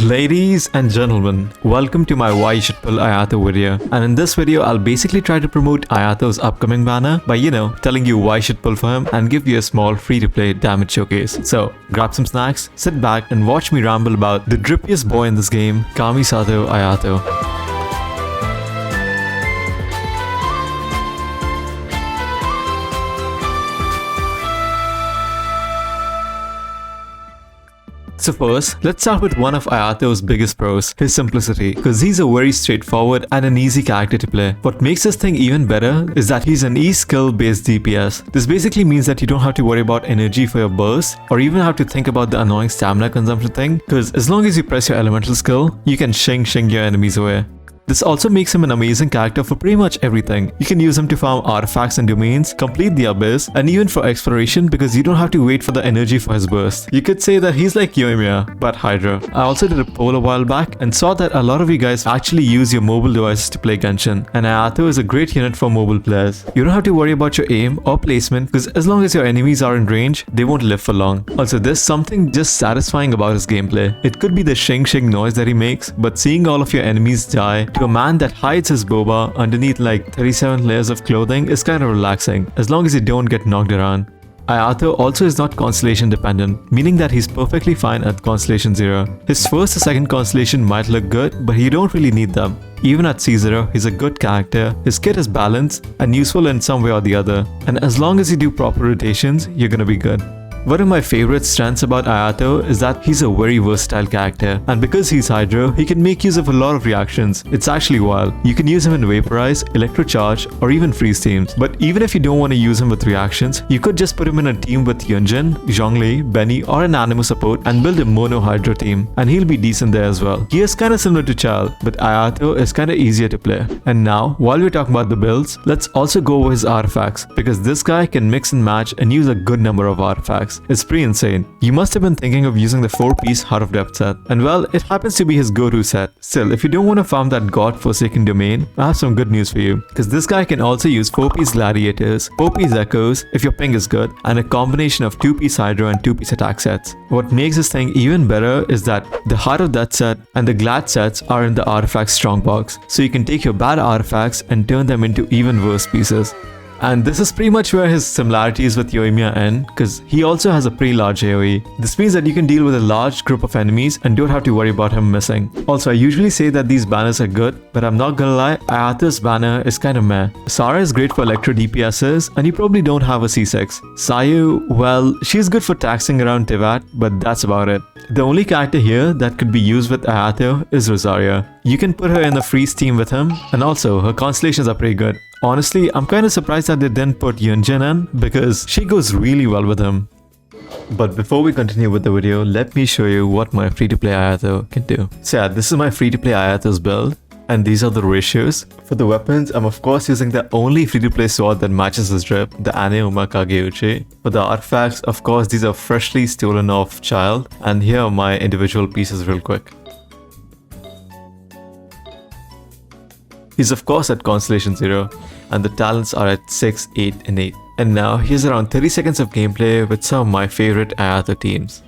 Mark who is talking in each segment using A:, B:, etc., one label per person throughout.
A: Ladies and gentlemen, welcome to my Why You Should Pull Ayato video. And in this video, I'll basically try to promote Ayato's upcoming banner by, telling you why you should pull for him and give you a small free-to-play damage showcase. So, grab some snacks, sit back and watch me ramble about the drippiest boy in this game, Kamisato Ayato. So first, let's start with one of Ayato's biggest pros, his simplicity, because he's a very straightforward and an easy character to play. What makes this thing even better is that he's an E-skill based DPS. This basically means that you don't have to worry about energy for your burst, or even have to think about the annoying stamina consumption thing, because as long as you press your elemental skill, you can shing your enemies away. This also makes him an amazing character for pretty much everything. You can use him to farm artifacts and domains, complete the abyss, and even for exploration because you don't have to wait for the energy for his burst. You could say that he's like Yoimiya, but Hydra. I also did a poll a while back and saw that a lot of you guys actually use your mobile devices to play Genshin, and Ayato is a great unit for mobile players. You don't have to worry about your aim or placement because as long as your enemies are in range, they won't live for long. Also, there's something just satisfying about his gameplay. It could be the shing noise that he makes, but seeing all of your enemies die to a man that hides his boba underneath like 37 layers of clothing is kind of relaxing, as long as you don't get knocked around. Ayato also is not constellation dependent, meaning that he's perfectly fine at constellation 0. His first or second constellation might look good, but you don't really need them. Even at C0, he's a good character, his kit is balanced and useful in some way or the other, and as long as you do proper rotations, you're gonna be good. One of my favorite strengths about Ayato is that he's a very versatile character, and because he's Hydro, he can make use of a lot of reactions. It's actually wild. You can use him in Vaporize, Electrocharge, or even Freeze teams. But even if you don't want to use him with reactions, you could just put him in a team with Yunjin, Zhongli, Benny, or an Animo support and build a mono Hydro team, and he'll be decent there as well. He is kinda similar to Chal, but Ayato is kinda easier to play. And now, while we're talking about the builds, let's also go over his artifacts, because this guy can mix and match and use a good number of artifacts. It's pretty insane. You must have been thinking of using the 4-piece Heart of Depth set, and well, it happens to be his go-to set. Still, if you don't want to farm that god-forsaken domain, I have some good news for you, because this guy can also use 4-piece Gladiators, 4-piece Echoes if your ping is good, and a combination of 2-piece Hydro and 2-piece attack sets. What makes this thing even better is that the Heart of Death set and the Glad sets are in the artifact strongbox, so you can take your bad artifacts and turn them into even worse pieces. And this is pretty much where his similarities with Yoimiya end, because he also has a pretty large AoE. This means that you can deal with a large group of enemies and don't have to worry about him missing. Also, I usually say that these banners are good, but I'm not gonna lie, Ayato's banner is kinda meh. Sara is great for Electro DPSs, and you probably don't have a C6. Sayu, well, she's good for taxing around Tivat, but that's about it. The only character here that could be used with Ayato is Rosaria. You can put her in the freeze team with him, and also her constellations are pretty good. Honestly, I'm kinda surprised that they didn't put Yunjin in, because she goes really well with him. But before we continue with the video, let me show you what my free-to-play Ayato can do. So yeah, this is my free-to-play Ayato's build, and these are the ratios. For the weapons, I'm of course using the only free-to-play sword that matches his drip, the Aneuma Kageuchi. For the artifacts, of course, these are freshly stolen off Child, and here are my individual pieces real quick. He's of course at Constellation 0, and the talents are at 6, 8, and 8. And now here's around 30 seconds of gameplay with some of my favorite Ayato teams.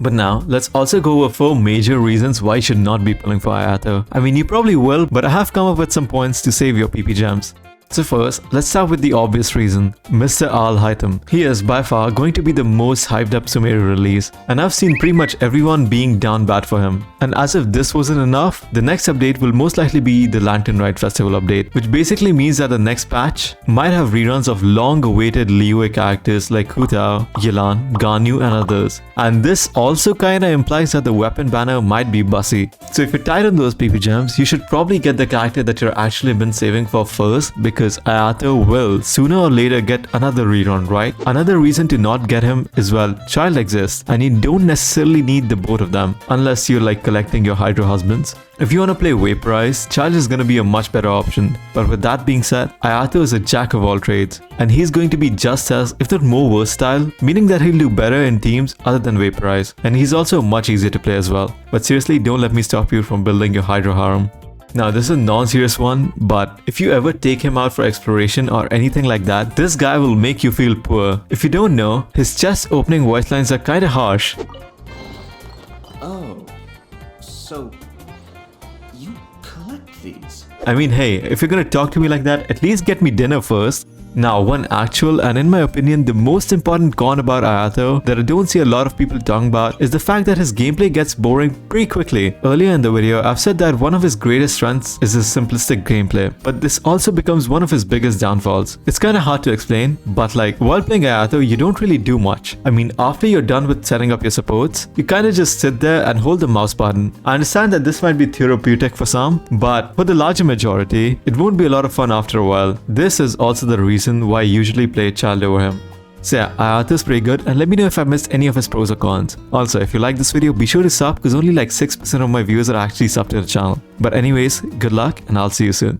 A: But now, let's also go over 4 major reasons why you should not be pulling for Ayato. I mean, you probably will, but I have come up with some points to save your PP gems. So first, let's start with the obvious reason, Mr. Al-Haytham. He is by far going to be the most hyped up Sumeru release, and I've seen pretty much everyone being down bad for him. And as if this wasn't enough, the next update will most likely be the Lantern Rite Festival update, which basically means that the next patch might have reruns of long-awaited Liyue characters like Hu Tao, Yelan, Ganyu, and others. And this also kinda implies that the weapon banner might be bussy. So if you're tight on those PP gems, you should probably get the character that you've actually been saving for first, because because Ayato will sooner or later get another rerun, right? Another reason to not get him is, well, child exists and you don't necessarily need the both of them unless you're like collecting your Hydro husbands. If you want to play Vaporize, Child is going to be a much better option. But with that being said, Ayato is a jack of all trades, and he's going to be just as, if not more versatile, meaning that he'll do better in teams other than Vaporize. And he's also much easier to play as well. But seriously, don't let me stop you from building your Hydro harem. Now this is a non-serious one, but if you ever take him out for exploration or anything like that, this guy will make you feel poor. If you don't know, his chest opening voice lines are kinda harsh.
B: Oh, so you collect these?
A: I mean, hey, if you're gonna talk to me like that, at least get me dinner first. Now, one actual and in my opinion the most important con about Ayato that I don't see a lot of people talking about is the fact that his gameplay gets boring pretty quickly. Earlier in the video, I've said that one of his greatest strengths is his simplistic gameplay, but this also becomes one of his biggest downfalls. It's kinda hard to explain, but like, while playing Ayato, you don't really do much. I mean, after you're done with setting up your supports, you kinda just sit there and hold the mouse button. I understand that this might be therapeutic for some, but for the larger majority, it won't be a lot of fun after a while. This is also the reason why I usually play Child over him. So yeah, Ayato is pretty good, and let me know if I missed any of his pros or cons. Also, if you like this video, be sure to sub because only like 6% of my viewers are actually subbed to the channel. But anyways, good luck and I'll see you soon.